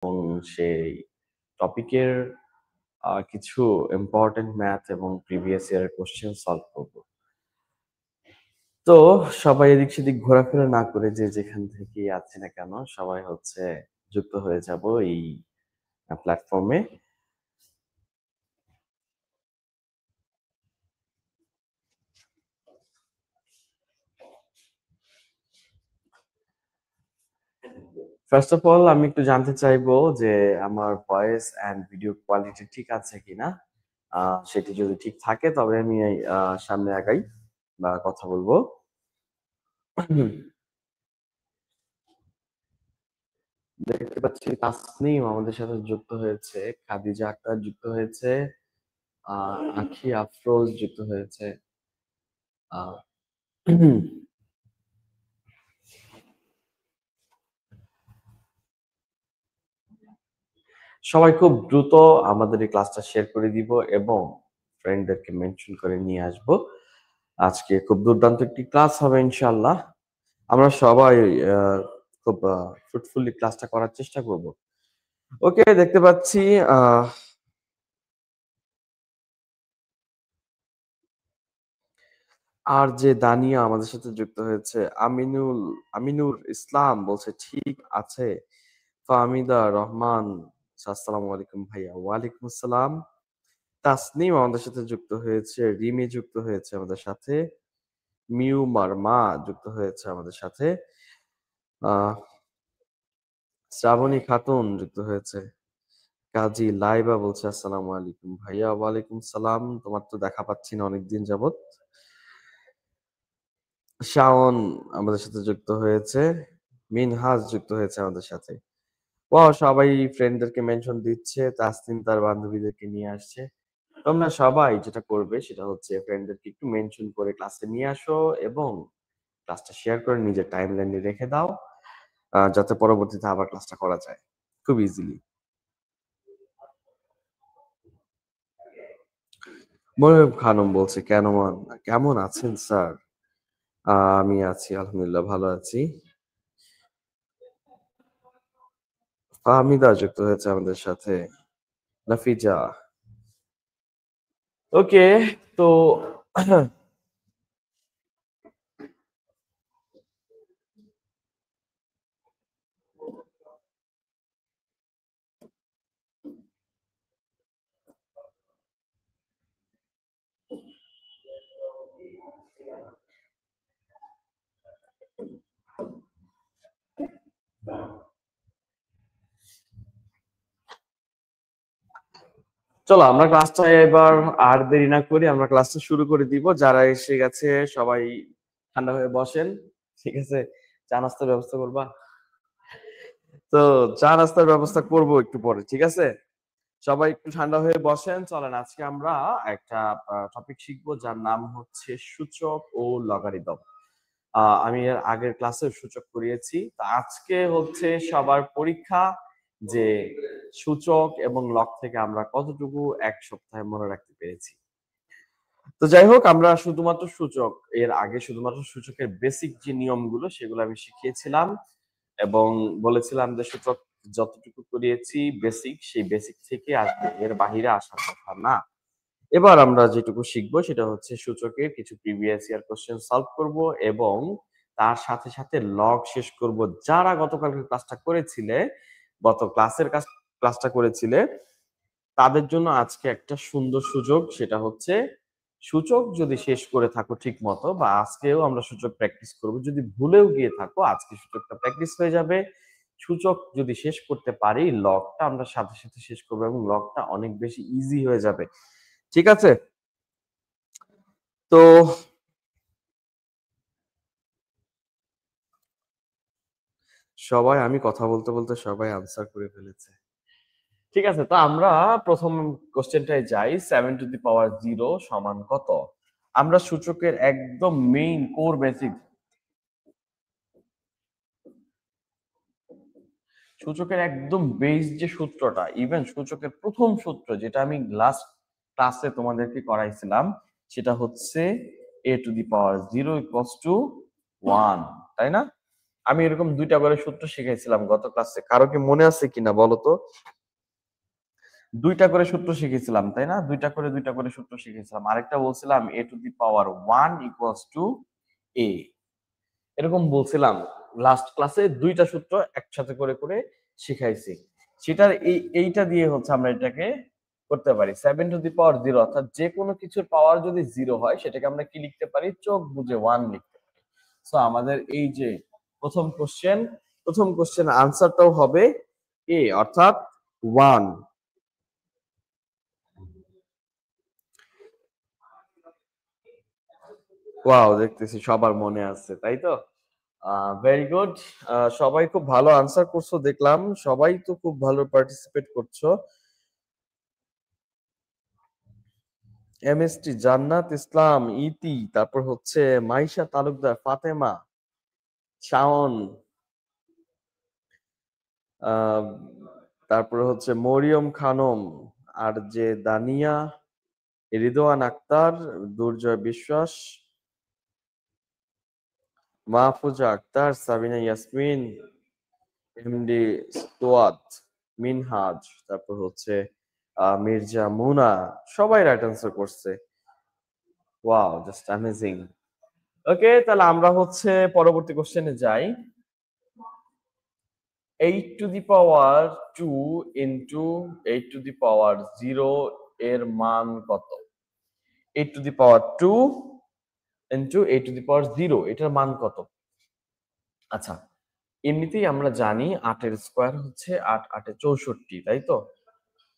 এবং সেই টপিকের কিছু ইম্পর্টেন্ট ম্যাথ এবং প্রিভিয়াস ইয়ারের কোশ্চেন সলভ করব। তো সবাই এদিক সেদিক ঘোরাফেরা না করে যে যেখান থেকেই আছি না কেন সবাই হচ্ছে যুক্ত হয়ে যাব এই প্ল্যাটফর্মে। ফার্স্ট অফ অল আমি একটু জানতে চাইবো যে আমার ভয়েস অ্যান্ড ভিডিও কোয়ালিটি ঠিক আছে কিনা। সেটি যদি ঠিক থাকে তবে আমি সামনে আগাই বা কথা বলবো। দেখতে পাচ্ছি তাসনিম আমাদের সাথে যুক্ত হয়েছে, খাদিজা আক্তার যুক্ত হয়েছে, আখি আফরোজ যুক্ত হয়েছে। আহ, সবাই খুব দ্রুত আমাদের এই ক্লাসটা শেয়ার করে দিব এবং ফ্রেন্ডদেরকে মেনশন করে নিয়ে আসব। আজকে খুব দুর্দান্ত একটি ক্লাস হবে ইনশাআল্লাহ। আমরা সবাই খুব ফ্রুটফুলি ক্লাসটা করার চেষ্টা করব। ওকে, দেখতে পাচ্ছি আর যে দানিয়া আমাদের সাথে যুক্ত হয়েছে, আমিনুর ইসলাম বলছে ঠিক আছে। ফাহমিদা রহমান, আসসালামু আলাইকুম ভাইয়া। ওয়ালাইকুম আসসালাম। তাসনিম আমাদের সাথে যুক্ত হয়েছে, রিমি যুক্ত হয়েছে আমাদের সাথে, মিউ মারমা যুক্ত হয়েছে আমাদের সাথে, আহ শ্রাবণী খাতুন যুক্ত হয়েছে, কাজী লাইবা বলছে আসসালামু আলাইকুম ভাইয়া। ওয়ালাইকুম সালাম, তোমার তো দেখা পাচ্ছি না অনেকদিন যাবত। শাওন আমাদের সাথে যুক্ত হয়েছে, মিনহাজ যুক্ত হয়েছে আমাদের সাথে। ওয়াও, সবাই ফ্রেন্ডদেরকে মেনশন দিচ্ছে, তাসনিম তার বান্ধবীদেরকে নিয়ে আসছে। তোমরা সবাই যেটা করবে সেটা হচ্ছে ফ্রেন্ডদেরকে একটু মেনশন করে ক্লাসে নিয়ে আসো এবং ক্লাসটা শেয়ার করে নিজের টাইমলাইনে রেখে দাও, যাতে পরবর্তীতে আবার ক্লাসটা করা যায় খুব ইজিলি। মনিরুল খানম বলছে কেমন আছেন স্যার? আমি আছি আলহামদুলিল্লাহ, ভালো আছি। ফাহমিদা যুক্ত হয়েছে আমাদের সাথে, নাফিজা। ওকে, তো চলো আমরা ক্লাসটা এবার আর দেরি না করি, আমরা ক্লাসটা শুরু করে দিব। যারা এসে গেছে সবাই ঠান্ডা হয়ে বসেন, ঠিক আছে? চা নাস্তার ব্যবস্থা করবা? তো চা নাস্তার ব্যবস্থা করব একটু পরে, ঠিক আছে? সবাই একটু ঠান্ডা হয়ে বসেন। চলেন আজকে আমরা একটা টপিক শিখবো যার নাম হচ্ছে সূচক ও লগারিদম। আমি এর আগের ক্লাসে সূচক করিয়েছি, তো আজকে হচ্ছে সবার পরীক্ষা যে সূচক এবং লগ থেকে আমরা কতটুকু এক সপ্তাহে মনে রাখতে পেরেছি। তো যাই হোক, আমরা শুধুমাত্র সূচক, এর আগে শুধুমাত্র সূচকের বেসিক যে নিয়মগুলো সেগুলো আমি শিখিয়েছিলাম এবং বলেছিলাম যে সূচক যতটুকু করিয়েছি বেসিক, সেই বেসিক থেকে আসবে, এর বাহিরে আসার কথা না। এবার আমরা যেটুকু শিখবো সেটা হচ্ছে সূচকের কিছু প্রিভিয়াস ইয়ার কোশ্চেন সলভ করব এবং তার সাথে সাথে লগ শেষ করব। যারা গতকালকে ক্লাসটা করেছিলে, গত ক্লাসটা করেছিলে, তাদের জন্য আজকে একটা সুন্দর সুযোগ, সেটা হচ্ছে সূচক যদি শেষ করে থাকো ঠিক মতো, বা আজকেও আমরা সূচক প্র্যাকটিস করব, যদি ভুলেও গিয়ে থাকো আজকে সূচকটা প্র্যাকটিস হয়ে যাবে। সূচক যদি শেষ করতে পারি লগটা আমরা সাথে সাথে শেষ করবো এবং লগটা অনেক বেশি ইজি হয়ে যাবে, ঠিক আছে? তো সবাই, আমি কথা বলতে বলতে সবাই আনসার করে ফেলেছে, ঠিক আছে? তো আমরা প্রথম কোশ্চেনটায় যাই। 7 টু দি পাওয়ার 0 সমান কত? আমরা সূচকের একদম মেইন কোর বেসিক, সূচকের একদম বেস যে সূত্রটা, ইভেন সূচকের প্রথম সূত্র যেটা আমি লাস্ট ক্লাসে তোমাদেরকে করাইছিলাম, সেটা হচ্ছে a two the power 0 equals to 1, তাই না? আমি এরকম 2টা করে সূত্র শিখাইছিলাম গত ক্লাসে। কারো কি মনে আছে কিনা বলো তো? 2টা করে সূত্র শিখেছিলাম, তাই না? 2টা করে সূত্র শিখেছিলাম। আরেকটা বলছিলাম a two the power 1 equals to a। এরকম বলছিলাম। লাস্ট ক্লাসে 2টা সূত্র একসাথে করে শিখাইছি। সেটার এইটা দিয়ে হচ্ছে আমরা এটাকে করতে পারি। 7 টু দি পাওয়ার 0 অর্থাৎ যে কোনো কিছুর পাওয়ার যদি 0 হয় সেটাকে আমরা কি লিখতে পারি? চোখ বুজে 1 লিখতে পারি। সো আমাদের এই যে প্রথম কোশ্চেন আনসারটাও হবে a অর্থাৎ 1। ওয়াও, দেখতেছি সবার মনে আছে, তাই তো? Very good. সবাই খুব ভালো আনসার করছো দেখলাম। সবাই তো খুব ভালো পার্টিসিপেট করছো। এমএসটি, জান্নাত ইসলাম, ইতি, তারপর হচ্ছে মাইশা তালুকদার, ফাতেমা, শাওন, আহ, তারপরে হচ্ছে মরিয়ম খানম, আর যে দানিয়া, রিদওয়ান আক্তার, দুর্জয় বিশ্বাস, মাহফুজা আক্তার, সাবিনা ইয়াসমিন, এমডি সোয়াদ, মিনহাজ, তারপর হচ্ছে মির্জা মুনা, সবাই রাইট আনসার করছে। Wow, just amazing. ওকে, তাহলে আমরা হচ্ছে পরবর্তী কোশ্চেনে যাই। 8 to the power 2 into 8 to the power 0 এর মান কত? 8 to the power 2 into 8 to the power 0 এটার মান কত? আচ্ছা, এমনিতেই আমরা জানি 8 এর স্কোয়ার হচ্ছে 8, 8 এ 64, তাই তো?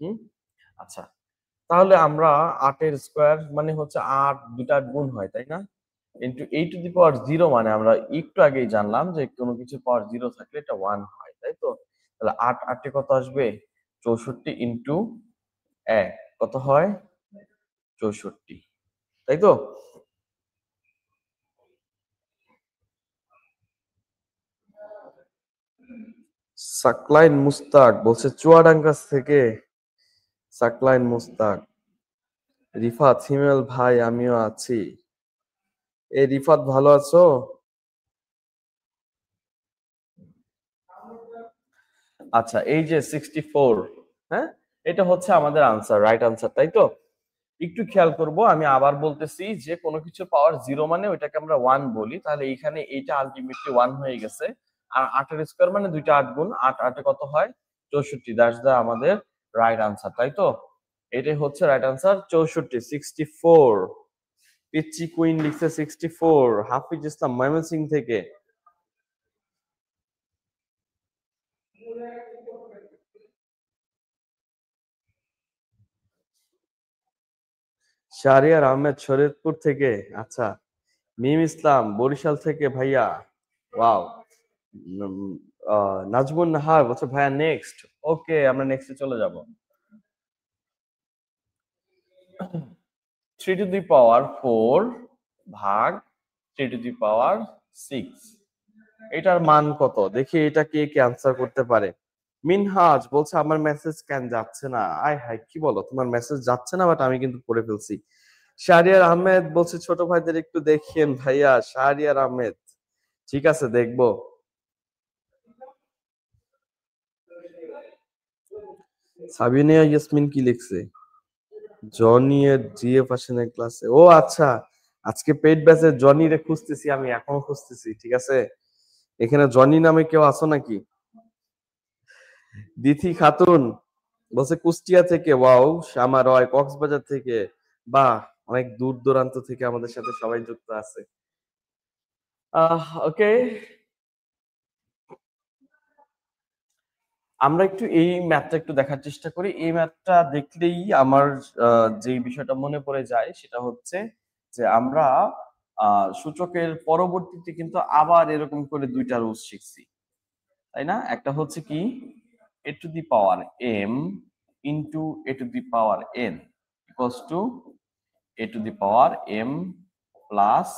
হুম। আচ্ছা, তাহলে আমরা 8 এর স্কোয়ার মানে হচ্ছে 8, 2টা 8 গুণ হয়, তাই না? ইন্টু 8 টু দি পাওয়ার 0 মানে আমরা একটু আগেই জানলাম যে কোনো কিছু পাওয়ার 0 থাকলে এটা 1 হয়, তাই তো? তাহলে 8, 8 এ কত আসবে? 64 ইন্টু 1 কত হয়? 64, তাই তো? সাকলাইন মুস্তাক বলছে চুয়াডাঙ্গা থেকে। সাকলাইন মুস্তাক, রিফাত হিমেল ভাই, আমিও আছি। এই রিফাত, ভালো আছো? আচ্ছা, এই যে 64, হ্যাঁ, এটা হচ্ছে আমাদের আনসার, রাইট আনসার, তাই তো? একটু খেয়াল করব, আমি আবার বলতেছি যে কোনো কিছু পাওয়ার 0 মানে ওইটাকে আমরা 1 বলি। তাহলে এইখানে এইটা আলটিমেটলি 1 হয়ে গেছে। আর 8 এর স্কয়ার মানে 2টা 8 গুণ 8, 8 এ কত হয়? 64, দ্যাটস দা আমাদের রাইট আনসার, তাই তো? এটাই হচ্ছে রাইট আনসার, 64, 64। পিচ্চি কুইন লিখছে 64। হাফিজ ইসলাম ময়মনসিং থেকে। শাহরিয়ার আহমেদ শরীয়তপুর থেকে। আচ্ছা, মিম ইসলাম বরিশাল থেকে ভাইয়া। ওয়াও। নাজমুন নাহার বলছে ভাইয়া নেক্সট। ওকে, আমরা নেক্সটে চলে যাব। 3 টু দি পাওয়ার 4 ভাগ 3 টু দি পাওয়ার 6, এটার মান কত? দেখি এটা কে কে আনসার করতে পারে। মিনহাজ বলছে আমার মেসেজ কেন যাচ্ছে না। আয় হায়, কি বলো, তোমার মেসেজ যাচ্ছে না, বাট আমি কিন্তু পড়ে ফেলছি। শাহরিয়ার আহমেদ বলছে ছোট ভাইদের একটু দেখিয়েন ভাইয়া। শাহরিয়ার আহমেদ, ঠিক আছে, দেখবো। সাবিনা ইয়াসমিন কি লিখছে? জনি এর জিএফ আসে না ক্লাসে। ও আচ্ছা, আজকে পেইড ব্যাচে জনি রে খুঁজতেছি, আমি এখনো খুঁজতেছি, ঠিক আছে? এখানে জনি নামে কেউ আছো নাকি? দিথি খাতুন বলছে কুষ্টিয়া থেকে। ওয়াও। শ্যামা রয় কক্সবাজার থেকে। বাহ, অনেক দূর দূরান্ত থেকে আমাদের সাথে সবাই যুক্ত আছে। ওকে, আমরা একটু এই ম্যাথটা একটু দেখার চেষ্টা করি। এই ম্যাথটা দেখলেই আমার যে বিষয়টা মনে পড়ে যায় সেটা হচ্ছে যে আমরা সূচকের পরবর্তীতে কিন্তু আবার এরকম করে 2টা রুলস শিখছি, তাই না? একটা হচ্ছে কি, a to the power m into a to the power n equals to a to the power m plus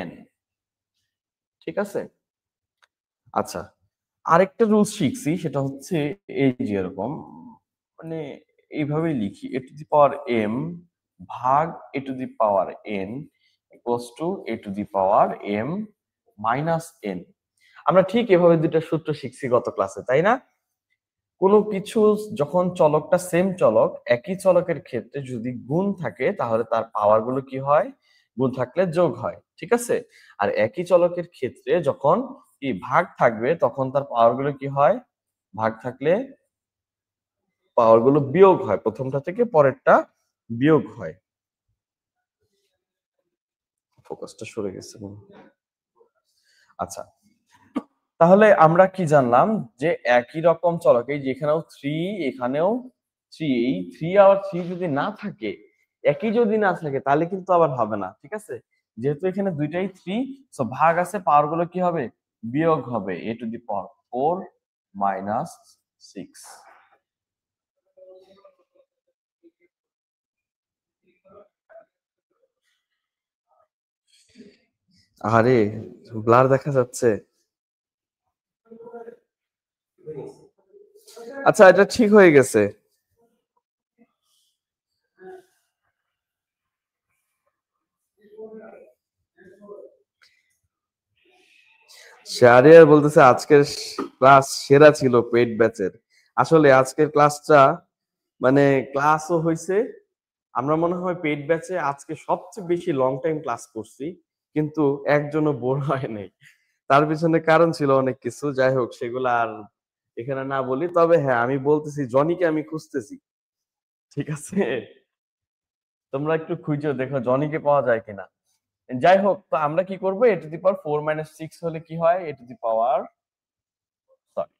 n, ঠিক আছে? আচ্ছা, আরেকটা রুলস শিখছি, সেটা হচ্ছে এই যে এরকম, মানে এইভাবেই লিখি, এ টু দি পাওয়ার এম ভাগ a to the power n equals to a to the power m minus n. আমরা ঠিক এভাবে দুইটা সূত্র শিখছি গত ক্লাসে, তাই না? কোনো কিছু যখন চলকটা সেম চলক, একই চলকের ক্ষেত্রে যদি গুণ থাকে তাহলে তার পাওয়ার গুলো কি হয়? গুণ থাকলে যোগ হয়, ঠিক আছে? আর একই চলকের ক্ষেত্রে যখন কি ভাগ থাকবে তখন তার পাওয়ার গুলো কি হয়? ভাগ থাকলে পাওয়ার গুলো বিয়োগ হয়, প্রথমটা থেকে পরেরটা বিয়োগ হয়। ফোকাসটা সরে গেছে। আচ্ছা, তাহলে আমরা কি জানলাম যে একই রকম চলক, এই যেখানেও 3 এখানেও 3, এই 3 আর 3 যদি না থাকে, একই যদি না থাকে তাহলে কিন্তু আবার হবে না, ঠিক আছে? যেহেতু এখানে দুইটাই 3, সো ভাগ আছে, পাওয়ার গুলো কি হবে? বিয়োগ হবে, a two the power 4 minus 6। আরে ব্লার দেখা যাচ্ছে। আচ্ছা, এটা ঠিক হয়ে গেছে। শাহরিয়ার বলতেছে আজকের ক্লাস সেরা ছিল পেইড ব্যাচের। আসলে আজকের ক্লাসটা মানে ক্লাসও হয়েছে, আমরা মনে হয় পেইড ব্যাচে আজকে সবচেয়ে বেশি লং টাইম ক্লাস করছি, কিন্তু একজনও বোর হয় নাই। তার পিছনে কারণ ছিল অনেক কিছু, যাই হোক সেগুলো আর এখানে না বলি। তবে হ্যাঁ, আমি বলতেছি জনিকে আমি খুঁজতেছি, ঠিক আছে? তোমরা একটু খুঁজো দেখো জনিকে পাওয়া যায় কিনা। যাই হোক, তো আমরা কি করবো, এ টু দি পাওয়ার 4 মাইনাস 6 হলে কি হয়? এ টু দি পাওয়ার, সরি,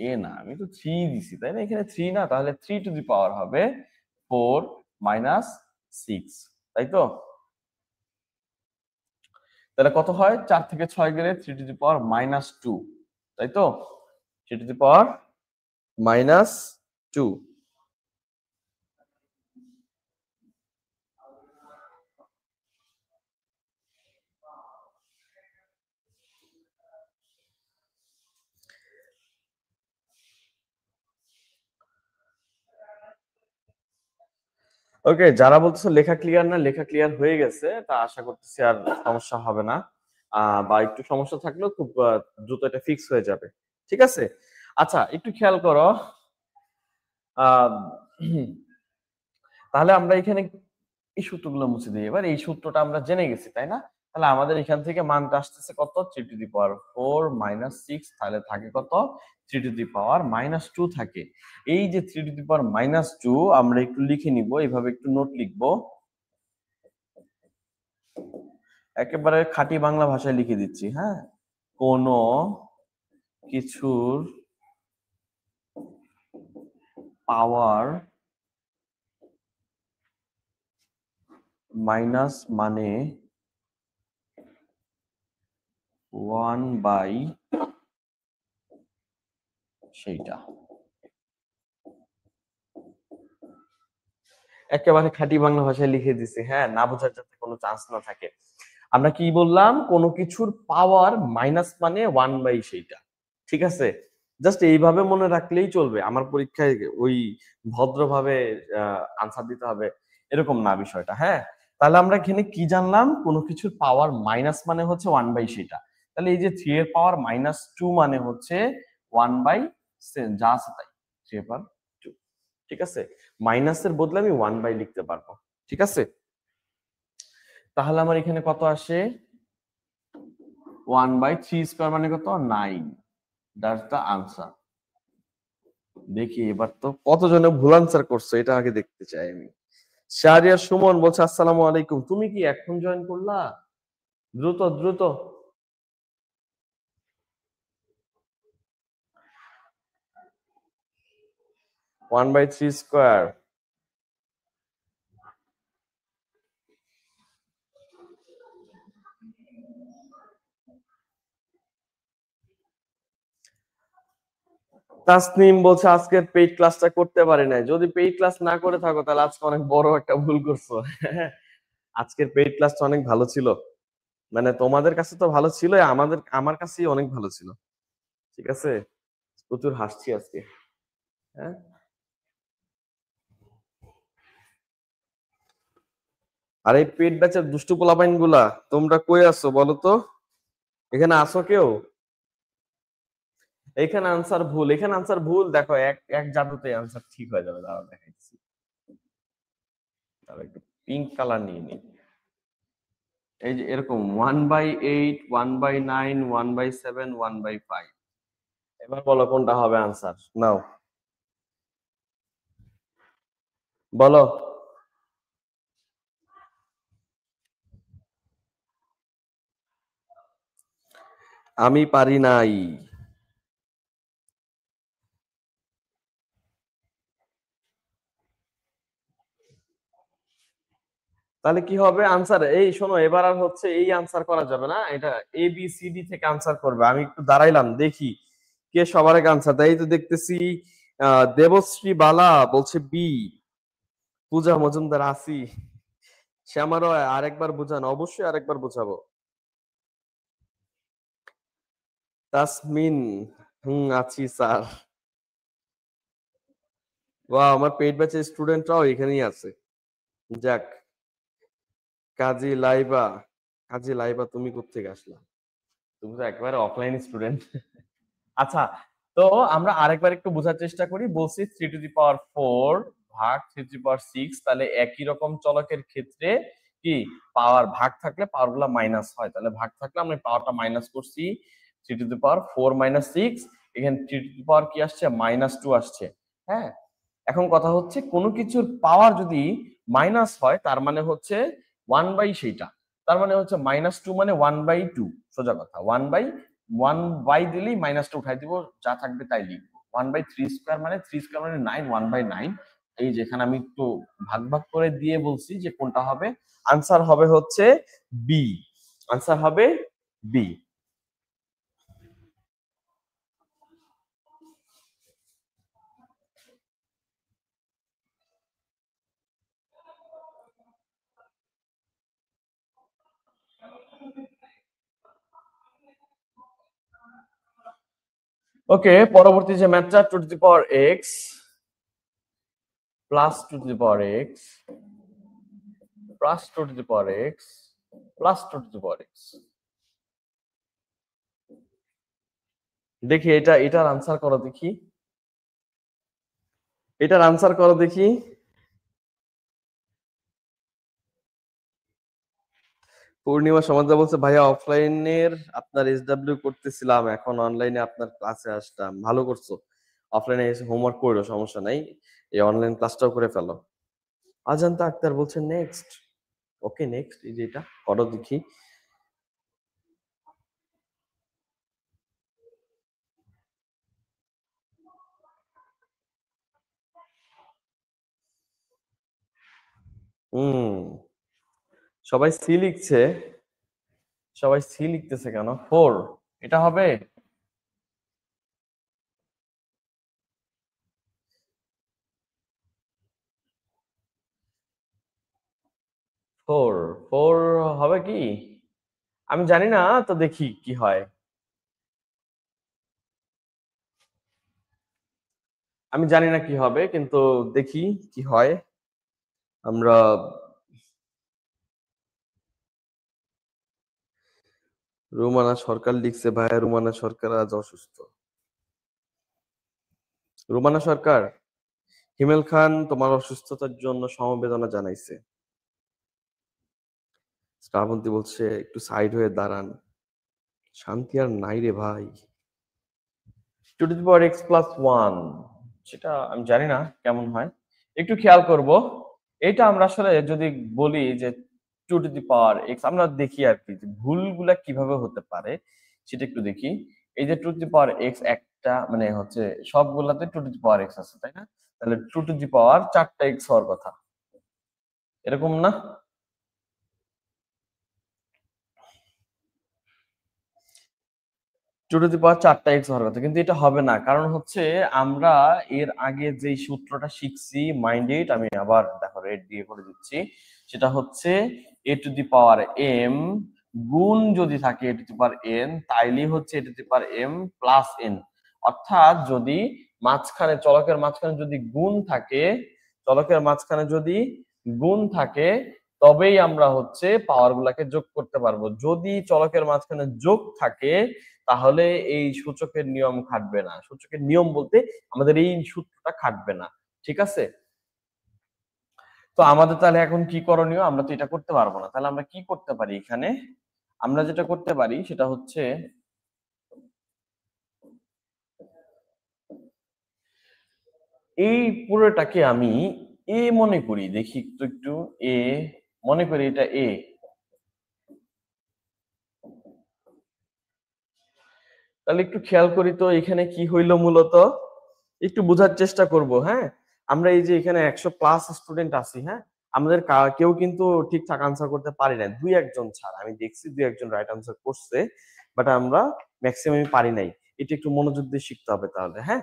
এ না, আমি তো 3 দিছি তাই না? এখানে 3 না, তাহলে 3 টু দি পাওয়ার হবে 4 মাইনাস 6, তাই তো? তাহলে কত হয়? 4 থেকে 6 গেলে 3 টু দি পাওয়ার মাইনাস 2, তাই তো? 3 টু দি পাওয়ার মাইনাস 2। ওকে, যারা বলতেছো লেখা ক্লিয়ার না, লেখা ক্লিয়ার হয়ে গেছে, তা আশা করতেছি আর সমস্যা হবে না। বা একটু সমস্যা থাকলেও খুব দ্রুত এটা ফিক্স হয়ে যাবে, ঠিক আছে? আচ্ছা, একটু খেয়াল করো। আহ তাহলে আমরা এখানে এই সূত্রগুলো মুছে দিই। এবার এই সূত্রটা আমরা জেনে গেছি, তাই না? তাহলে আমাদের এখান থেকে মানটা আসতেছে কত? 3 টু দি পাওয়ার 4 মাইনাস 6, তাহলে থাকে কত? 3 টু দি পাওয়ার মাইনাস 2 থাকে। এই যে 3 টু দি পাওয়ার মাইনাস 2 আমরা একটু লিখে নিব, এইভাবে একটু নোট লিখবো, একেবারে খাঁটি বাংলা ভাষায় লিখে দিচ্ছি, হ্যাঁ? কোন কিছুর পাওয়ার মাইনাস মানে 1 বাই সেইটা। একেবারে খাঁটি বাংলা ভাষায় লিখে দিছি, হ্যাঁ, না বোঝার যাতে কোনো চান্স না থাকে। আমরা কি বললাম? কোনো কিছুর পাওয়ার মাইনাস মানে 1 বাই সেইটা, ঠিক আছে? জাস্ট এইভাবে মনে রাখলেই চলবে। আমার পরীক্ষায় ওই ভদ্রভাবে আনসার দিতে হবে এরকম না বিষয়টা, হ্যাঁ? তাহলে আমরা এখানে কি জানলাম? কোনো কিছুর পাওয়ার মাইনাস মানে হচ্ছে 1 বাই সেইটা। তাহলে এই যে 3 এর পাওয়ার মাইনাস 2 মানে হচ্ছে 1 বাই যা আছে তাই, 3 এর পাওয়ার 2, ঠিক আছে? মাইনাসের বদলে আমি 1 বাই লিখতে পারবো, ঠিক আছে? তাহলে আমার এখানে কত আসে? 1 বাই 3 স্কয়ার মানে কত? 9। That's the answer. দেখি এবার তো কতজনে ভুল আনসার করছো এটা আগে দেখতে চাই আমি। শাহরিয়ার সুমন বলছে আসসালামু আলাইকুম, তুমি কি এখন জয়েন করলা? দ্রুত দ্রুত। 1 বাই 3 স্কয়ার। তাসনিম বলছে আজকের পেইড ক্লাসটা করতে পারি নাই। যদি পেইড ক্লাস না করে থাকো তাহলে আজকে অনেক বড় একটা ভুল করছো। আজকের পেইড ক্লাসটা অনেক ভালো ছিল। মানে তোমাদের কাছে তো ভালো ছিল, আমার কাছেই অনেক ভালো ছিল, ঠিক আছে? প্রচুর হাসছি আজকে, হ্যাঁ? আর এই পেট ব্যাচের দুষ্টু পোলাপাইন গুলা তোমরা কই আছো বলো তো? এখানে আসো কেউ? এখানে আনসার ভুল, এখানে আনসার ভুল। দেখো এক এক জাদুতে আনসার ঠিক হয়ে যাবে। দাঁড়াও দেখাচ্ছি। তাহলে একটু পিঙ্ক কালার নিয়ে নিই। এই যে এরকম 1/8, 1/9, 1/7, 1/5। এবার বলো কোনটা হবে আনসার, নাও বলো। আমি পারি নাই। তাহলে কি হবে আনসার? এই শোনো, এবার আর হচ্ছে এই আনসার করা যাবে না, এটা এ বি সি ডি থেকে আনসার করবে। আমি একটু দাঁড়াইলাম দেখি কে সবার আগে আনসার দেয়। এই তো দেখতেছি দেবশ্রী বালা বলছে বি, পূজা মজুমদার আসি, শ্যামা রয় আরেকবার বুঝান। অবশ্যই আরেকবার বুঝাবো। তাসমিন, আছি স্যার। বাহ, আমার পেইড ব্যাচের স্টুডেন্টরাও এখানেই আছে। যাক। কাজী লাইবা, কাজী লাইবা তুমি কোত্থেকে আসলা? তুমি তো একবারে অফলাইন স্টুডেন্ট। আচ্ছা, তো আমরা আরেকবার একটু বোঝার চেষ্টা করি। বলছি 3^4 ভাগ 3^6, তাহলে একই রকম চলকের ক্ষেত্রে কি পাওয়ার ভাগ থাকলে পাওয়ার গুলা মাইনাস হয়। তাহলে ভাগ থাকলে আমরা পাওয়ারটা মাইনাস করছি, 3^4 - 6। এখানে 3^, কি আসছে, -2 আসছে। হ্যাঁ, এখন কথা হচ্ছে কোনো কিছুর পাওয়ার যদি মাইনাস হয় তার মানে হচ্ছে 1/, সেইটা তার মানে হচ্ছে -2 মানে 1/2। সোজা কথা, 1/1 দিলেই -2 উঠাই দিব, যা থাকবে তাই লিখবো। 1/3² মানে 3² মানে 9, 1/9। এই যেখানে আমি একটু ভাগ ভাগ করে দিয়ে বলছি যে কোনটা হবে। আনসার হবে হচ্ছে বি। আনসার হবে বি। ওকে, পরবর্তী যে ম্যাথটা 2^x plus 2^x plus 2^x plus 2^x। দেখি এটার আনসার করো দেখি। এটার আনসার করো দেখি। পূর্ণিমা সমাজদা বলছে ভাইয়া অফলাইনের আপনার এসডব্লিউ করতেছিলাম, এখন অনলাইনে আপনার ক্লাসে আসলাম। ভালো করছো, অফলাইনে এসে হোমওয়ার্ক করো, সমস্যা নাই, এই অনলাইন ক্লাসটাও করে ফেলো। আজান্তা আক্তার বলছে নেক্সট। ওকে নেক্সট, এই যে এটা করো দেখি। হুম, সবাই সি লিখছে। সবাই সি লিখতেছে কেন? 4 এটা হবে। 4 4 হবে কি? আমি জানি না, তো দেখি কি হয়। আমি জানি না কি হবে, কিন্তু দেখি কি হয়। আমরা রুমানা সরকার লিখছে ভাইয়া, রুমানা সরকার আজ অসুস্থ। রুমানা সরকার, হিমেল খান তোমার অসুস্থতার জন্য সমবেদনা জানাইছে। শ্রাবন্তী বলছে একটু সাইড হয়ে দাঁড়ান। শান্তি আর নাই রে ভাই। 2^x+1, সেটা আমি জানি না কেমন হয়, একটু খেয়াল করব। এটা আমরা আসলে যদি বলি যে 2^x, আমরা দেখি আর কি যে ভুলগুলা কিভাবে হতে পারে সেটা একটু দেখি। এই যে 2^x একটা মানে হচ্ছে সবগুলাতে 2^x আছে, তাই না? তাহলে 2^4 x হওয়ার কথা, এরকম না? 2^4 x হওয়ার কথা, কিন্তু এটা হবে না। কারণ হচ্ছে আমরা এর আগে যে সূত্রটা শিখছি মাইন্ড ইট, আমি আবার দেখো রেড দিয়ে করে দিচ্ছি। সেটা হচ্ছে a⁴m গুণ যদি থাকে a⁴n, তাইলেই হচ্ছে a⁴m+n। অর্থাৎ যদি মাঝখানে চলকের মাঝখানে যদি গুণ থাকে, চলকের মাঝখানে যদি গুণ থাকে তবেই আমরা হচ্ছে পাওয়ার গুলাকে যোগ করতে পারবো। যদি চলকের মাঝখানে যোগ থাকে তাহলে এই সূচকের নিয়ম খাটবে না। সূচকের নিয়ম বলতে আমাদের এই সূত্রটা খাটবে না। ঠিক আছে? তো আমাদের তাহলে এখন কি করণীয়? আমরা তো এটা করতে পারবো না। তাহলে আমরা কি করতে পারি এখানে? আমরা যেটা করতে পারি সেটা হচ্ছে এই পুরোটাকে আমি এ মনে করি। দেখি একটু এ মনে করি এটা এ। তাহলে একটু খেয়াল করি তো এখানে কি হইলো মূলত, একটু বোঝার চেষ্টা করব। হ্যাঁ, আমরা এই যে এখানে 100+ স্টুডেন্ট আছি, হ্যাঁ, আমাদের কেউ কিন্তু ঠিকঠাক আনসার করতে পারি না, দুই একজন ছাড়া। আমি দেখছি দুই একজন রাইট আনসার করছে, বাট আমরা ম্যাক্সিমামই পারি নাই। এটা একটু মনোযোগ দিয়ে শিখতে হবে তাহলে। হ্যাঁ,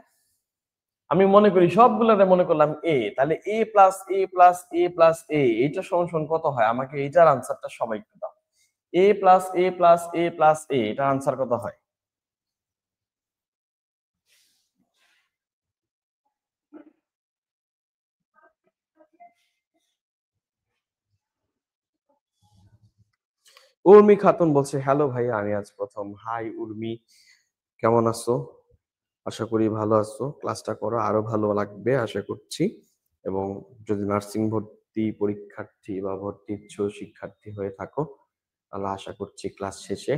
আমি মনে করি সবগুলোরে মনে করলাম এ, তাহলে এ প্লাস এ প্লাস এ প্লাস এ এইটা সমান সমান কত হয়? আমাকে এইটার আনসারটা সবাই একটু দাও। এ প্লাস এ প্লাস এ প্লাস এ এটার আনসার কত হয়? উর্মি খাতুন বলছে, হ্যালো ভাইয়া, আমি আজ প্রথম। হাই উর্মি, কেমন আছো? আশা করি ভালো আছো। ক্লাসটা করো, আরো ভালো লাগবে আশা করছি। এবং যদি নার্সিং ভর্তি পরীক্ষার্থী বা ভর্তি ইচ্ছুক শিক্ষার্থী হয়ে থাকো, তাহলে আশা করছি ক্লাস শেষে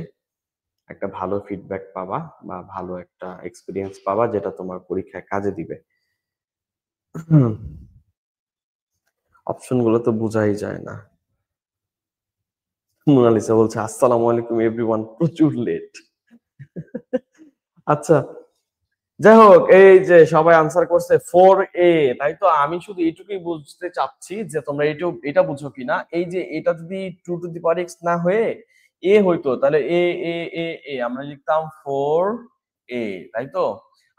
একটা ভালো ফিডব্যাক পাবা বা ভালো একটা এক্সপিরিয়েন্স পাবা, যেটা তোমার পরীক্ষায় কাজে দিবে। অপশন গুলো তো বোঝাই যায় না। মোনালিসা বলছে, আসসালামু আলাইকুম এভরিওয়ান, প্রচুর লেট। আচ্ছা, যাই হোক, এই যে সবাই আনসার করছে 4A, তাই তো। আমি শুধু এইটুকুই বুঝতে চাচ্ছি যে তোমরা এটা বুঝো কিনা। এই যে এটা যদি 2 to the power x না হয়ে এ হইতো, তাহলে এ এ এ এ আমরা লিখতাম 4A, তাই তো।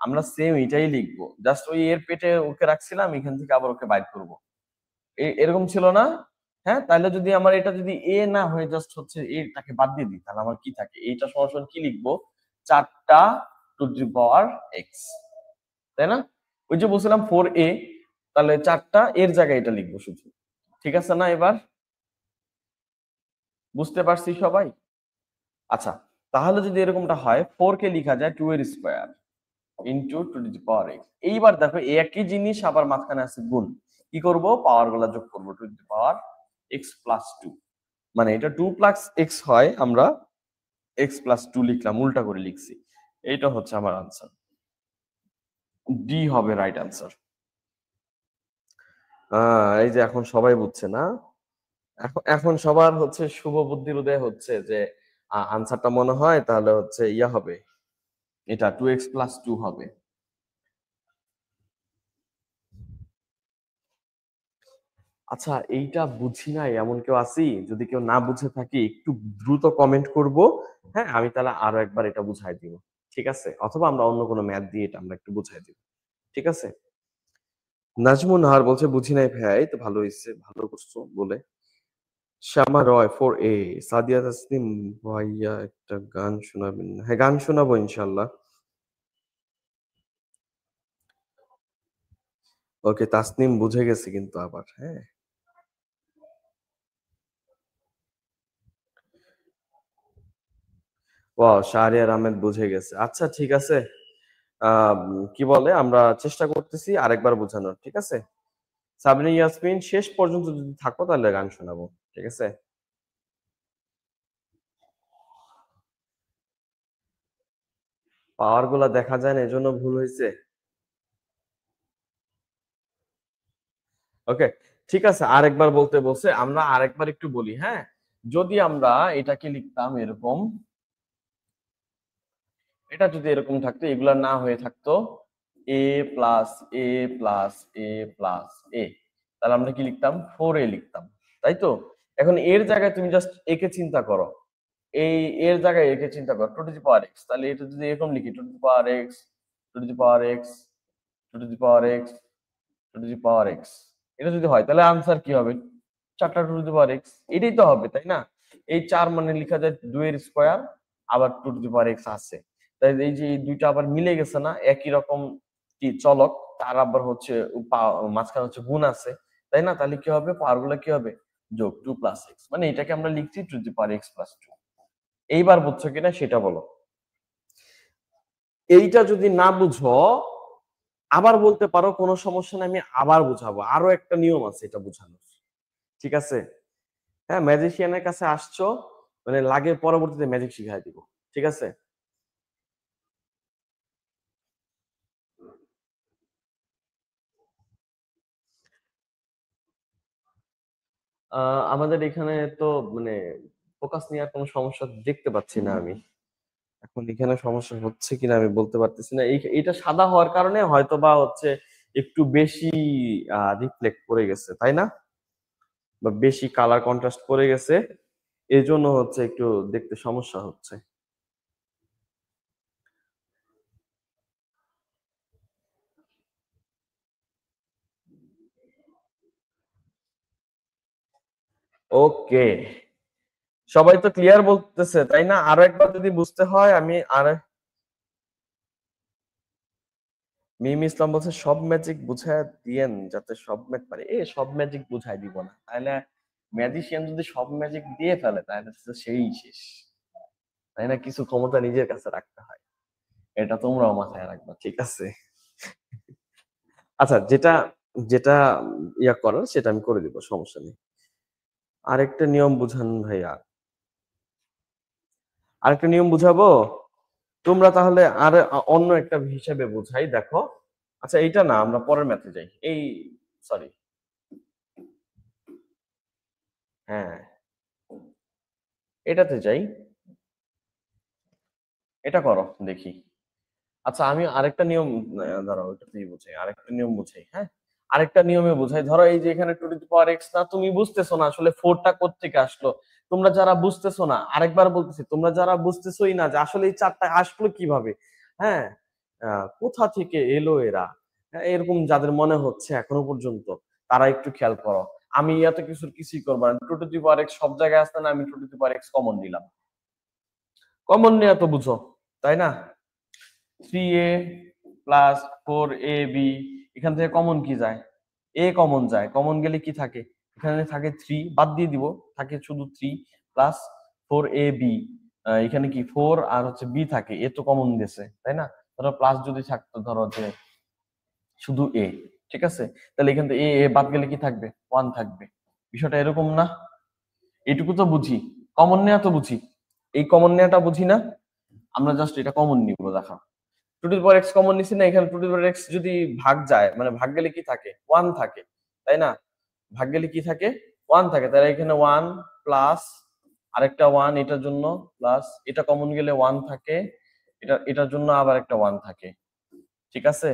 আমরা সেম এটাই লিখবো, জাস্ট ওই এর পেটে ওকে রাখছিলাম, এখান থেকে আবার ওকে বাইর করবো। এরকম ছিল না? হ্যাঁ, তাহলে যদি আমার এটা যদি এ না হয়ে জাস্ট হচ্ছে এটাকে বাদ দিয়ে দিই, তাহলে আমার কি থাকে? এইটা সমান কি লিখবো? 4টা টু দি পাওয়ার এক্স, তাই না? ওই যে বলছিলাম 4A, তাহলে 4টা এর জায়গায় এটা লিখবো শুধু। ঠিক আছে না? এবার বুঝতে পারছি সবাই? আচ্ছা, তাহলে যদি এরকমটা হয়, 4 কে লিখা যায় 2 এর square into two the power x. এইবার দেখো একই জিনিস আবার মাঝখানে আছে গুণ। কি করব? পাওয়ার গুলা যোগ করব, two the power x plus 2। মানে এটা 2 প্লাস এক্স হয়, আমরা এক্স প্লাস 2 লিখলাম, উল্টা করে লিখছি। এইটা হচ্ছে আমার আনসার। ডি হবে রাইট আনসার। এই যে এখন সবাই বুঝছে না? এখন এখন সবার হচ্ছে শুভ বুদ্ধির উদয় হচ্ছে যে আনসারটা মনে হয় তাহলে হচ্ছে ইয়া হবে, এটা 2x+2 হবে। আচ্ছা, এইটা বুঝি নাই এমন কেউ আছি? যদি কেউ না বুঝে থাকি একটু দ্রুত কমেন্ট করব। হ্যাঁ, আমি তাহলে আরো একবার এটা বুঝাই দিব। ঠিক আছে? অথবা আমরা অন্য কোনো ম্যাথ দিয়ে এটা আমরা একটু বুঝাই দিব। ঠিক আছে? নাজমুন নাহার বলছে, বুঝি নাই ভাইয়া। এই তো ভালো হয়েছে, ভালো করছো বলে। শ্যামা রয় 4A, সাদিয়া তাসনিম ভাইয়া একটা গান শোনাবেন? হ্যাঁ, গান শোনাবো ইনশাল্লাহ। ওকে, তাসনিম বুঝে গেছে কিন্তু আবার। হ্যাঁ, ওয়াও, শাহরিয়ার আহমেদ বুঝে গেছে। আচ্ছা, ঠিক আছে। কি বলে, আমরা চেষ্টা করতেছি আরেকবার বোঝানোর। ঠিক আছে? সাবরিন ইয়াসমিন, শেষ পর্যন্ত যদি থাকো তাহলে গান শোনাবো। ঠিক আছে? পাওয়ার গুলা দেখা যায় না, এজন্য ভুল হয়েছে। ওকে, ঠিক আছে, আরেকবার বলতে বলছে, আমরা আরেকবার একটু বলি। হ্যাঁ, যদি আমরা এটাকে লিখতাম এরকম, এটা যদি এরকম থাকতো, এগুলা না হয়ে থাকতো এ প্লাস এ প্লাস এ প্লাস এ, তাহলে আমরা কি লিখতাম? 4A লিখতাম, তাই তো। এখন এর জায়গায় তুমি জাস্ট একে চিন্তা করো, এই এর জায়গায় একে চিন্তা করো, two to the power x. তাহলে এটা যদি এরকম লিখি, two to the power x, two to the power x, two to the power x, two to the power x, এটা যদি হয় তাহলে আনসার কি হবে? 4টা two to the power x, এটাই তো হবে, তাই না? এই 4 মানে লেখা যায় 2 এর স্কয়ার, আবার two to the power x আছে। তাই এই যে এই দুইটা আবার মিলে গেছে না, একই রকম কি চলক, তার আবার হচ্ছে মাঝখানে হচ্ছে গুণ আছে, তাই না? তাহলে কি হবে? পাওয়ার গুলো কি হবে? যোগ, 2 প্লাস এক্স, মানে এটাকে আমরা লিখছি two to the power x plus 2। এইবার বুঝছো কিনা সেটা বলো। এইটা যদি না বুঝো আবার বলতে পারো কোনো সমস্যা নেই, আমি আবার বুঝাবো। আরো একটা নিয়ম আছে এটা বুঝানোর, ঠিক আছে? হ্যাঁ, ম্যাজিশিয়ানের কাছে আসছো, মানে লাগে পরবর্তীতে ম্যাজিক শিখাই দিব, ঠিক আছে? আমাদের এখানে তো মানে ফোকাস নেওয়ার কোনো সমস্যা দেখতে পাচ্ছি না আমি। এখন এখানে সমস্যা হচ্ছে কিনা আমি বলতে পারতেছি না। এইটা সাদা হওয়ার কারণে হয়তো বা হচ্ছে একটু বেশি রিফ্লেক্ট পড়ে গেছে, তাই না? বা বেশি কালার কন্ট্রাস্ট পড়ে গেছে, এই জন্য হচ্ছে একটু দেখতে সমস্যা হচ্ছে। ওকে, সবাই তো ক্লিয়ার বলতেছে, তাই না? আরো একবার যদি বুঝতে হয় আমি আর মিম ইসলাম বলছে সব ম্যাজিক বুঝায় দিয়েন যাতে সব ম্যাচ পারে। সব ম্যাজিক বুঝাই দিব না, তাহলে ম্যাজিশিয়ান যদি সব ম্যাজিক দিয়ে ফেলে তাহলে তো সেই শেষ, তাই না? কিছু ক্ষমতা নিজের কাছে রাখতে হয়, এটা তোমরাও মাথায় রাখবা, ঠিক আছে? আচ্ছা, যেটা যেটা ইয়া করার সেটা আমি করে দিব, সমস্যা নেই। আরেকটা নিয়ম বুঝান ভাইয়া, আরেকটা নিয়ম বুঝাবো। তোমরা তাহলে আর অন্য একটা হিসাবে বুঝাই, দেখো। আচ্ছা, এইটা না, আমরা পরের ম্যাথে যাই। সরি, হ্যাঁ, এটাতে যাই। এটা করো দেখি। আচ্ছা, আমি আরেকটা নিয়ম দাঁড়াও, ওইটাতেই বুঝাই, আরেকটা নিয়ম বুঝাই, হ্যাঁ? আরেকটা নিয়মে বুঝাই। ধরো এই যে এখানে two to the power x, না তুমি বুঝতেছো না আসলে ফোরটা কোত্থেকে আসলো। তোমরা যারা বুঝতেছো না, আরেকবার বলতেছি, তোমরা যারা বুঝতেছোই না যে আসলে এই চারটা আসলো কিভাবে, হ্যাঁ, কোথা থেকে এলো এরা, হ্যাঁ, এরকম যাদের মনে হচ্ছে এখনো পর্যন্ত, তারা একটু খেয়াল করো। আমি এত কিছুই করবো না, two to the power x সব জায়গায় আসতে না, আমি two to the power x common নিলাম। কমন নিয়ে তো বুঝো, তাই না? 3a প্লাস 4ab, এখান থেকে কমন কি যায়? এ কমন যায়, কমন গেলে কি থাকে? এখানে থাকে 3, বাদ দিয়ে দিব, থাকে শুধু 3 প্লাস 4ab। এখানে কি 4 আর হচ্ছে বি থাকে, এ তো কমন গেছে, তাই না? ধরো প্লাস যদি থাকতো, ধরো যে শুধু এ, ঠিক আছে, তাহলে এখান থেকে এ বাদ গেলে কি থাকবে? 1 থাকবে। বিষয়টা এরকম না? এইটুকু তো বুঝি, কমন নেওয়া তো বুঝি, এই কমন নেওয়াটা বুঝি না? আমরা জাস্ট এটা কমন নিব, দেখা। Two to the power x common নিছি না, এখানে two to the power x যদি ভাগ যায়, মানে ভাগ গেলে কি থাকে? 1 থাকে, তাই না? ভাগ গেলে কি থাকে? 1 থাকে, তাহলে এখানে 1 প্লাস আরেকটা 1 এটার জন্য, প্লাস এটা কমন গেলে 1 থাকে, এটার জন্য আবার একটা 1 থাকে, ঠিক আছে?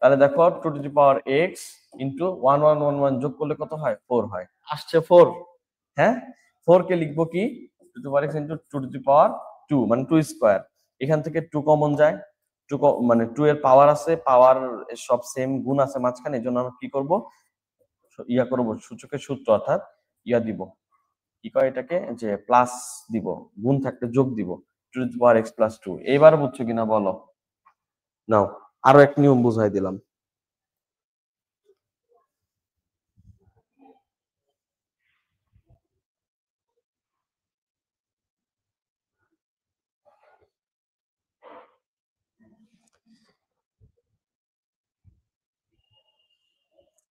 তাহলে দেখো two to the power x into 1 1 1 1 যোগ করলে কত হয়? 4 হয়। আসছে 4, হ্যাঁ? 4 কে লিখবো কি? Two to power x into two to the power 2, মানে 2 স্কয়ার। এখান থেকে 2 কমন যায়, 2 মানে 2 এর পাওয়ার আছে, পাওয়ার সব সেম, গুণ আছে মাঝখানে, এজন্য আমরা কি করব? ইয়া করব, সূচকের সূত্র অর্থাৎ ইয়া দিব, কি কয় এটাকে, যে প্লাস দিব, গুণ থাকলে যোগ দিব, two to the power x plus 2। এইবার বুঝছো কিনা বলো? নাও, আরো এক নিয়ম বুঝাই দিলাম।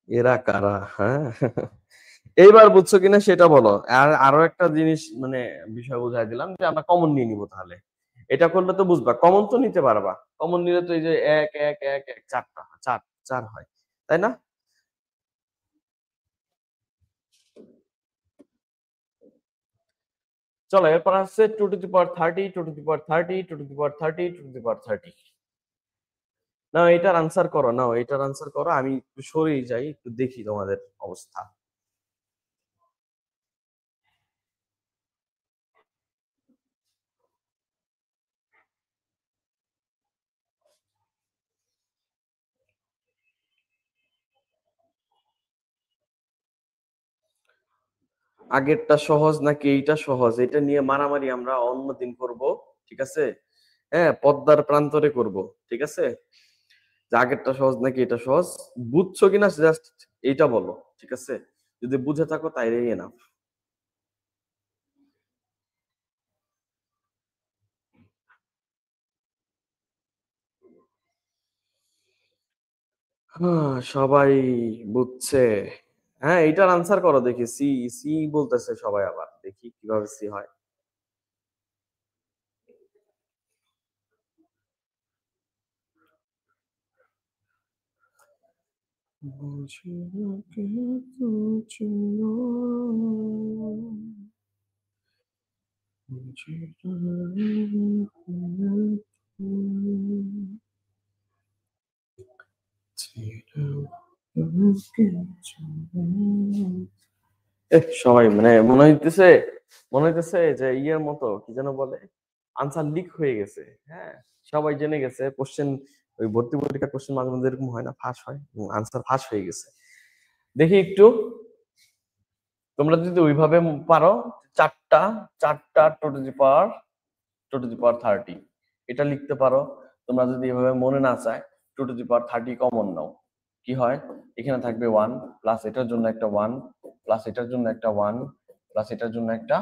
এরা কারা, হ্যাঁ? এইবার বুঝছো কিনা সেটা বলো। আর আরো একটা জিনিস মানে বিষয় বুঝাই দিলাম, যে আমরা কমন নিয়ে নিব তাহলে। এটা করলে তো বুঝবা, কমন তো নিতে পারবা। কমন নিলে তো এই যে 1 1 1 1 চারটা, 4 হয়, তাই না? চলো, এরপর আসছে two to the power 30, two to the power 30, two to the power 30, two to the power 30। না, এটার আনসার করো, না এটার আনসার করো, আমি একটু সরেই যাই, একটু দেখি তোমাদের অবস্থা। আগেরটা সহজ নাকি এইটা সহজ, এটা নিয়ে মারামারি আমরা অন্যদিন করব, ঠিক আছে? হ্যাঁ, পদ্মার প্রান্তরে করব, ঠিক আছে? যে আগেরটা সহজ নাকি এটা সহজ, বুঝছো কিনা জাস্ট এইটা বলো, ঠিক আছে? যদি বুঝে থাকো তাইলেই না। সবাই বুঝছে। হ্যাঁ, এটার আনসার করো দেখি। সি, সি বলতেছে সবাই, আবার দেখি কিভাবে সি হয়। সবাই মানে মনে হইতেছে যে ইয়ের মতো কি যেন বলে, আনসার লিক হয়ে গেছে। হ্যাঁ, সবাই জেনে গেছে কোশ্চেন, ওই ভর্তি পরীক্ষা কোশ্চেন মাঝে মধ্যে এরকম হয় না, ফাঁস হয়, আনসার ফাঁস হয়ে গেছে। দেখি একটু, তোমরা যদি ওইভাবে পারো, চারটা চারটা টু টু দি পাওয়ার 30 এটা লিখতে পারো। তোমরা যদি এভাবে মনে না চায়, 2 টু দি পাওয়ার 30 কমন নাও, কি হয়, এখানে থাকবে 1, প্লাস এটার জন্য একটা 1, প্লাস এটার জন্য একটা 1, প্লাস এটার জন্য একটা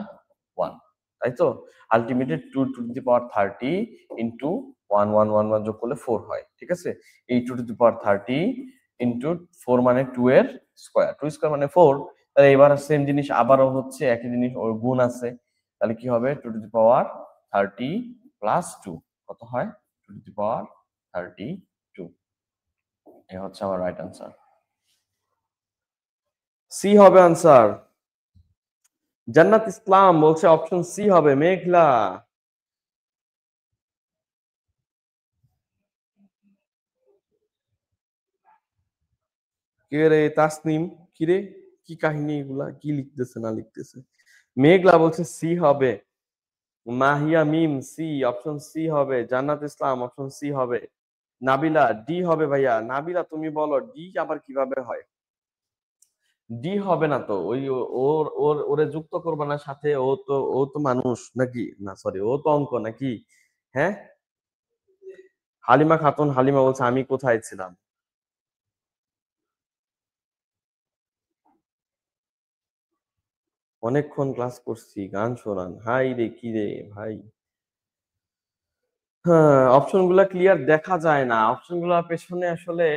1, তাই তো? Ultimately 2 two the power 30 into 1 1 1 1 যোগ করলে 4 হয়, ঠিক আছে? এই 2 টু দি পাওয়ার 30 ইন্টু 4 মানে 2 এর স্কোয়ার, 2 স্কোয়ার মানে 4। তাহলে এবার সেম জিনিস আবারও হচ্ছে, একই জিনিস, ওর গুণ আছে। তাহলে কি হবে, 2 টু দি পাওয়ার 30 প্লাস 2 কত হয়, 2 টু দি পাওয়ার 32। এ হচ্ছে আমার রাইট আনসার। সি হবে আনসার। জান্নাত ইসলাম বলছে অপশন সি হবে, মেঘলা। কে রে তাসনিম, কি রে, কি কাহিনী এগুলা, কি লিখতেছে না লিখতেছে? মেঘলা বলছে সি হবে। মাহিয়া মিম সি, অপশন সি হবে। জান্নাত ইসলাম অপশন সি হবে। নাবিলা ডি হবে ভাইয়া। নাবিলা তুমি বলো ডি আবার কিভাবে হয়? ডি হবে না তো, ওই ওর ওর ওরে যুক্ত করবে না সাথে, ও তো মানুষ নাকি, না সরি, ও তো অঙ্ক নাকি? হ্যাঁ, হালিমা খাতুন, হালিমা বলছে আমি কোথায় ছিলাম? অনেকক্ষণ ক্লাস করছি, গান শোনান, হাই রে কি রে ভাই। হ্যাঁ, অপশন গুলা ক্লিয়ার দেখা যায় না, অপশন গুলা পেছনে আসলে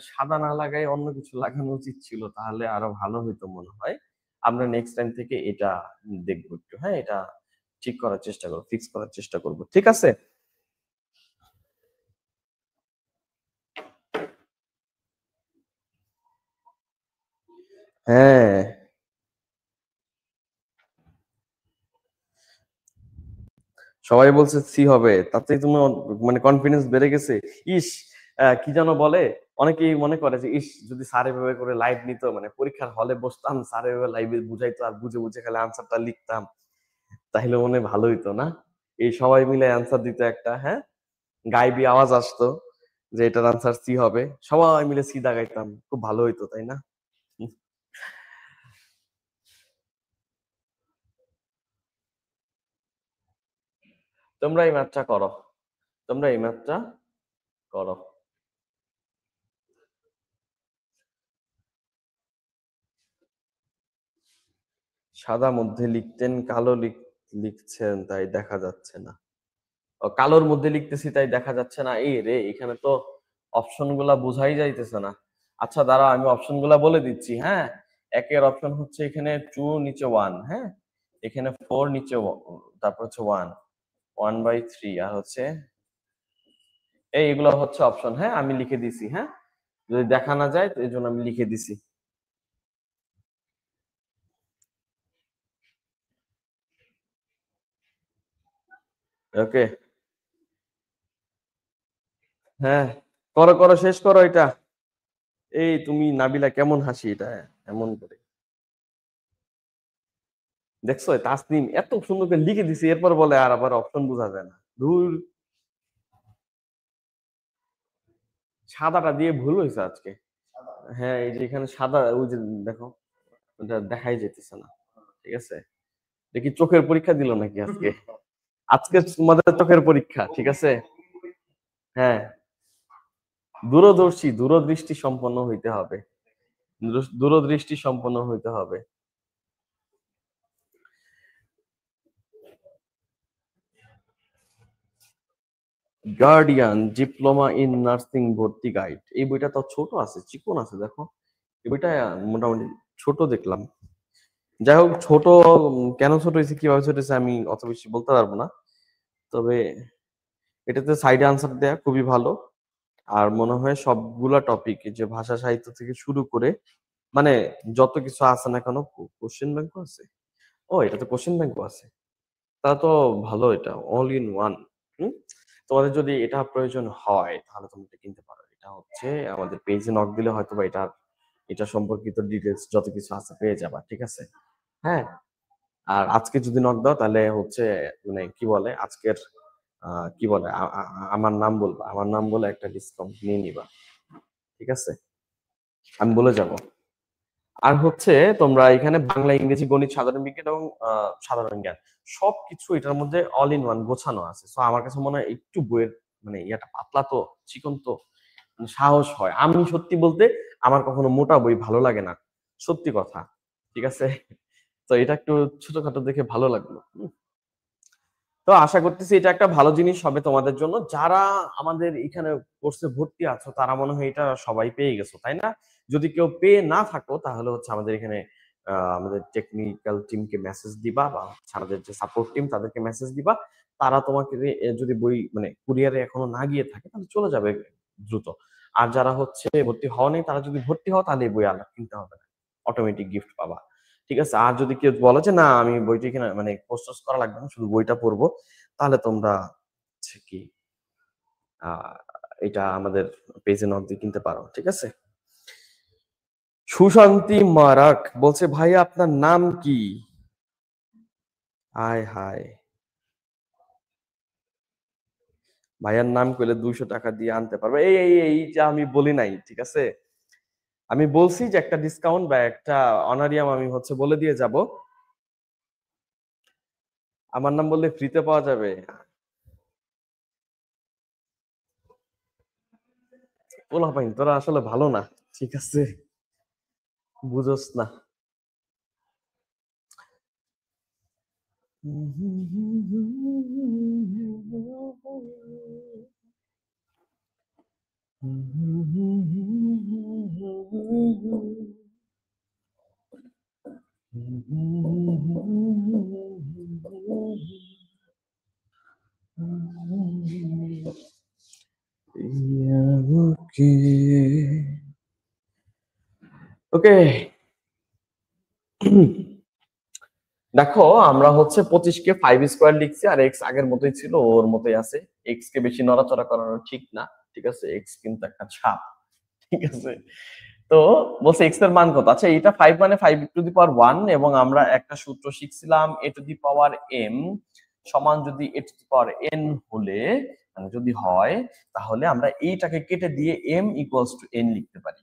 সাদা না লাগাই অন্য কিছু লাগানো উচিত ছিল, তাহলে আরো ভালো হইতো মনে হয়। আমরা নেক্সট টাইম থেকে এটা দেখবো একটু, হ্যাঁ, এটা ঠিক করার চেষ্টা করবো, ফিক্স করার চেষ্টা করবো, ঠিক আছে? হ্যাঁ, সবাই বলছে সি হবে, তাতেই তুমি মানে কনফিডেন্স বেড়ে গেছে। ইস, কি যেন বলে, অনেকেই মনে করে যে ইস, যদি স্যার এভাবে করে লাইভ নিত, মানে পরীক্ষার হলে বসতাম, স্যার এভাবে লাইভে বুঝাইতো আর বুঝে বুঝে খালি আনসারটা লিখতাম, তাহলে মনে হয় ভালো হইতো না? এই সবাই মিলে অ্যান্সার দিত একটা, হ্যাঁ, গাইবি আওয়াজ আসতো যে এটার আনসার সি হবে, সবাই মিলে সি দাগাইতাম, খুব ভালো হইতো, তাই না? তোমরা এই ম্যাথটা করো, তোমরা এই ম্যাথটা করো। সাদা মধ্যে লিখতেন, কালো লিখছেন তাই দেখা যাচ্ছে না। ও, কালোর মধ্যে লিখতেছি তাই দেখা যাচ্ছে না, এই রে, এখানে তো অপশন গুলা বোঝাই যাইতেছে না। আচ্ছা দাঁড়া, আমি অপশন গুলা বলে দিচ্ছি, হ্যাঁ। একের অপশন হচ্ছে এখানে 2 নিচে 1, হ্যাঁ, এখানে 4 নিচে তারপর হচ্ছে 1/3, আর হচ্ছে এগুলো হচ্ছে অপশন, হ্যাঁ, আমি লিখে দিছি, হ্যাঁ, যদি দেখা না যায় তো এই জন্য আমি লিখে দিছি। ওকে, হ্যাঁ, করো করো, শেষ করো এটা। এই তুমি নাবিলা কেমন হাসি এটা, এমন করে দেখছো? তাসনিম এত সুন্দর করে লিখে দিছি, এরপর বলে আর আবার অপশন বোঝা যায় না, ধুর। সাদাটা দিয়ে ভুল হয়েছে আজকে। হ্যাঁ, এই যে এখানে সাদা, ওই যে দেখো, ওটা দেখাই যেতেছে না, ঠিক আছে? দেখি চোখের পরীক্ষা দিল নাকি আজকে? আজকে তোমাদের চোখের পরীক্ষা, ঠিক আছে? হ্যাঁ, দূরদর্শী, দূরদৃষ্টি সম্পন্ন হইতে হবে, দূরদৃষ্টি সম্পন্ন হইতে হবে। গার্ডিয়ান ডিপ্লোমা ইন নার্সিং ভর্তি গাইড, এই বইটা তো ছোট আছে, চিকন আছে, দেখো এই বইটা মোটামুটি ছোট দেখলাম। যাই হোক, ছোট কেন ছোট হয়েছে, কিভাবে ছোট হয়েছে আমি অত বেশি বলতে পারবো না। তবে এটাতে সাইডে আনসার দেয়া খুবই ভালো। আর মনে হয় সবগুলা টপিক, যে ভাষা সাহিত্য থেকে শুরু করে মানে যত কিছু আছে না কেন, কোশ্চেন ব্যাংকও আছে। ও, এটা তো কোশ্চেন ব্যাংকও আছে। তা তো ভালো, এটা অল ইন ওয়ান। তোমাদের যদি এটা প্রয়োজন হয় তাহলে তুমি এটা কিনতে পারো। এটা হচ্ছে আমাদের পেজে নক দিলে হয়তো বা এটা সম্পর্কিত ডিটেলস যত কিছু আছে পেয়ে যাবা, ঠিক আছে? হ্যাঁ। আর আজকে যদি নক দাও তাহলে হচ্ছে মানে কি বলে আজকের কি বলে আমার নাম বলবা, আমার নাম বলে একটা ডিসকাউন্ট নিয়ে নিবা, ঠিক আছে? আমি বলে যাব। আর হচ্ছে তোমরা এখানে বাংলা, ইংরেজি, গণিত, সাধারণ বিজ্ঞান এবং সাধারণ জ্ঞান সবকিছু এটার মধ্যে অল ইন ওয়ান গোছানো আছে। সো আমার কাছে মনে হয় একটু বইয়ের মানে ইয়াটা পাতলা তো, চিকন তো, মানে সাহস হয়। আমি সত্যি বলতে আমার কখনো মোটা বই ভালো লাগে না, সত্যি কথা, ঠিক আছে? তো এটা একটু ছোটখাটো দেখে ভালো লাগলো। তো আশা করতেছি এটা একটা ভালো জিনিস হবে তোমাদের জন্য। যারা আমাদের এখানে কোর্সে ভর্তি আছো তারা মনে হয় এটা সবাই পেয়ে গেছো, তাই না? যদি কেউ পেয়ে না থাকো তাহলে হচ্ছে আমাদের এখানে আমাদের টেকনিক্যাল টিমকে মেসেজ দিবা, বা আমাদের যে সাপোর্ট টিম তাদেরকে মেসেজ দিবা। তারা তোমাকে যদি বই মানে কুরিয়ারে এখনো না গিয়ে থাকে তাহলে চলে যাবে দ্রুত। আর যারা হচ্ছে ভর্তি হওয়া নেই, তারা যদি ভর্তি হও তাহলে এই বই আলাদা কিনতে হবে না, অটোমেটিক গিফট পাবা, ঠিক আছে? আর যদি কেউ বলে যে না আমি বইটি কিনা মানে পোস্ট করা লাগবে না, শুধু বইটা পড়বো, তাহলে তোমরা হচ্ছে কি আহ এটা আমাদের পেজে নক দিয়ে কিনতে পারো, ঠিক আছে? সুশান্তি মারাক বলছে, ভাইয়া আপনার নাম কি? হায় হায়, ভাইয়ার নাম কইলে 200 টাকা দিয়ে আনতে পারবে? এইটা আমি বলি নাই, ঠিক আছে? আমি বলছি যে একটা ডিসকাউন্ট বা একটা অনারিয়াম আমি হচ্ছে বলে দিয়ে যাব। আমার নাম বললে ফ্রিতে পাওয়া যাবে? পোলাপাইন তোরা আসলে ভালো না, ঠিক আছে? বুঝোস না। ওকে, ওকে। দেখো আমরা হচ্ছে 25 কে 5 স্কোয়ার লিখছি, আর এক্স আগের মতোই ছিল, ওর মতোই আছে। এক্স কে বেশি নড়াচড়া করানো ঠিক না, ঠিক আছে? এক্স কিন্তু একটা ছাপ, ঠিক আছে? তো বলছে এক্স এর মান কত? আচ্ছা, এটা 5 মানে 5 টু দি পাওয়ার 1, এবং আমরা একটা সূত্র শিখছিলাম a two the power m সমান যদি a two the power n হলে, মানে যদি হয়, তাহলে আমরা এইটাকে কেটে দিয়ে m=n লিখতে পারি,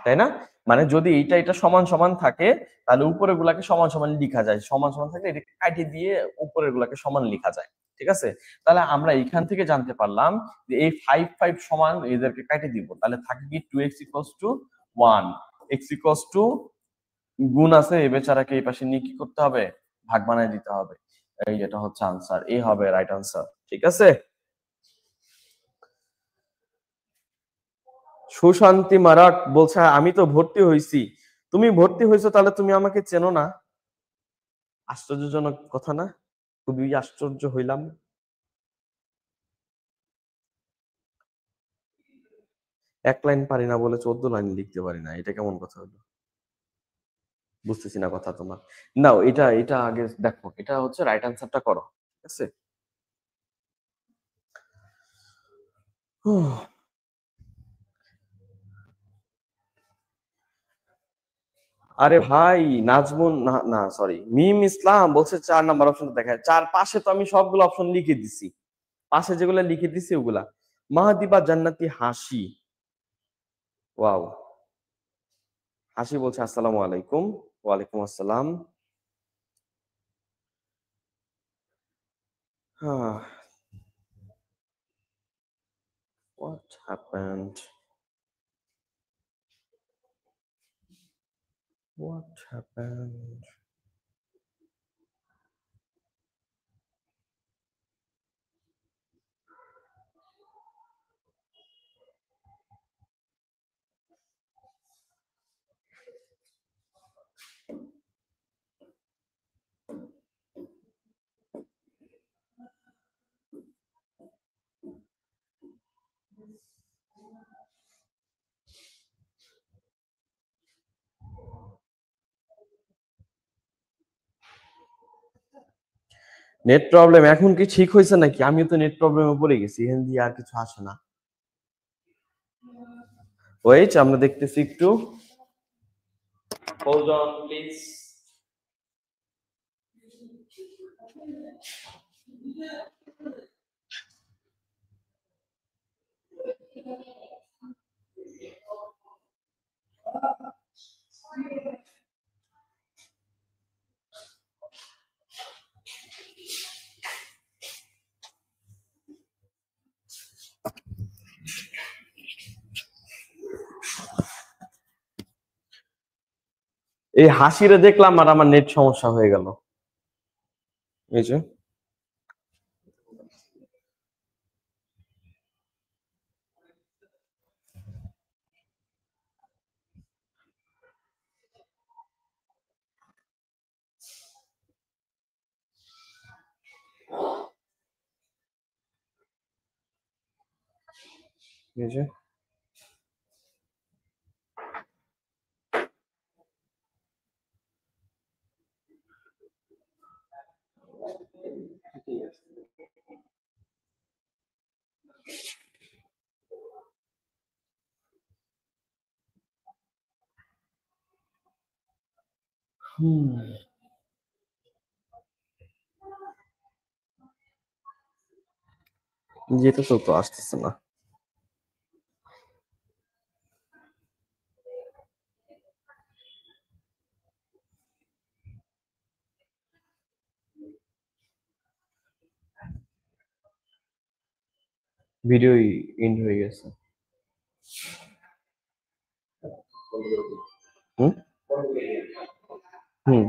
তাই না? মানে যদি এটা সমান সমান থাকে তাহলে উপরের গুলাকে সমান সমান লিখা যায়, সমান সমান থাকলে এটাকে কাটিয়ে দিয়ে উপরের গুলাকে সমান লিখা যায়, ঠিক আছে? তাহলে আমরা এখান থেকে জানতে পারলাম যে এই 5 সমান এদেরকে কাটিয়ে দিব, তাহলে থাকে কি 2x=1, x= গুণ আছে, এই বেচারাকে এই পাশে নিয়ে কি করতে হবে, ভাগ বানায় দিতে হবে। এই যেটা হচ্ছে আনসার, এই হবে রাইট আনসার, ঠিক আছে? সুশান্তি মারাক বলছে আমি তো ভর্তি হইছি। তুমি ভর্তি হয়েছো তাহলে তুমি আমাকে চেনো না? আশ্চর্যজনক কথা না? খুবই আশ্চর্য হইলাম। এক লাইন পারি না বলে 14 লাইন লিখতে পারি না, এটা কেমন কথা হলো? বুঝতেছি না কথা তোমার। নাও, এটা এটা আগে দেখো, এটা হচ্ছে রাইট আনসারটা করো, ঠিক আছে? হুহ, আরে ভাই, নাজমুন না, না সরি, মিম ইসলাম বলছে 4 নাম্বার অপশন দেখায়। চার পাশে তো আমি সবগুলো অপশন লিখে দিছি, পাশে যেগুলো লিখে দিছি ওগুলা। মাহাদিবা জান্নাতি হাসি, ওয়াও। হাসি বলছে আসসালামু আলাইকুম। ওয়ালাইকুম আসসালাম। হ্যাঁ, what happened? What happened? Net problem এখন কি ঠিক হয়েছে নাকি? আমিও তো নেট প্রবলেমে পড়ে গেছি, এখান দিয়ে আর কিছু আসে না। ওয়েট, আমরা দেখতেছি একটু। Hold on please. এই হাসিরে দেখলাম আর আমার নেট সমস্যা হয়ে গেল। এই যে এই যে হুম, যেতেছে তো, আসতেছে না। ভিডিও এন্ড হয়ে গেছে। হুম হুম।